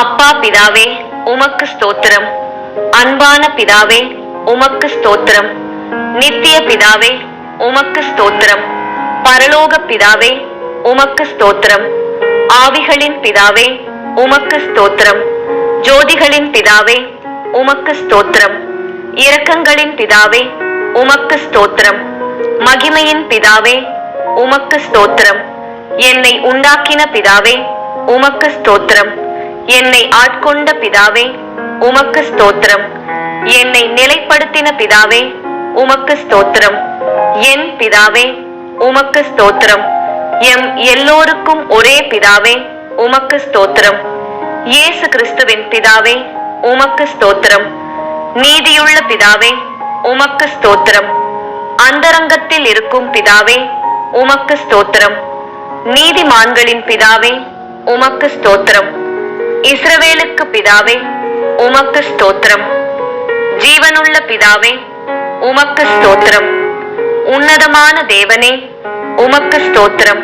அப்பா பிதாவே உமக்கு ஸ்தோத்திரம். அன்பான பிதாவே உமக்கு ஸ்தோத்திரம். நித்திய பிதாவே உமக்கு ஸ்தோத்திரம். பரலோக பிதாவே உமக்கு ஸ்தோத்திரம். ஆவிகளின் பிதாவே உமக்கு ஸ்தோத்திரம். ஜோதிகளின் பிதாவே உமக்கு ஸ்தோத்திரம். இரக்கங்களின் பிதாவே உமக்கு ஸ்தோத்திரம். மகிமையின் பிதாவே உமக்கு ஸ்தோத்திரம். என்னை உண்டாக்கின பிதாவே உமக்கு ஸ்தோத்திரம். என்னை ஆட்கொண்ட பிதாவே உமக்கு ஸ்தோத்திரம். என்னை நிலைப்படுத்தின பிதாவே உமக்கு ஸ்தோத்திரம். என் பிதாவே உமக்கு ஸ்தோத்திரம். எம் எல்லோருக்கும் ஒரே பிதாவே உமக்கு ஸ்தோத்திரம். இயேசு கிறிஸ்துவின் பிதாவே உமக்கு ஸ்தோத்திரம். நீதியுள்ள பிதாவே உமக்கு ஸ்தோத்திரம். அந்தரங்கத்தில் இருக்கும் பிதாவே உமக்கு ஸ்தோத்திரம். நீதிமான்களின் பிதாவே உமக்கு ஸ்தோத்திரம். இஸ்ரவேலுக்கு பிதாவே உமக்கு ஸ்தோத்திரம். ஜீவனுள்ள பிதாவே உமக்கு ஸ்தோத்திரம். உன்னதமான தேவனே உமக்கு ஸ்தோத்திரம்.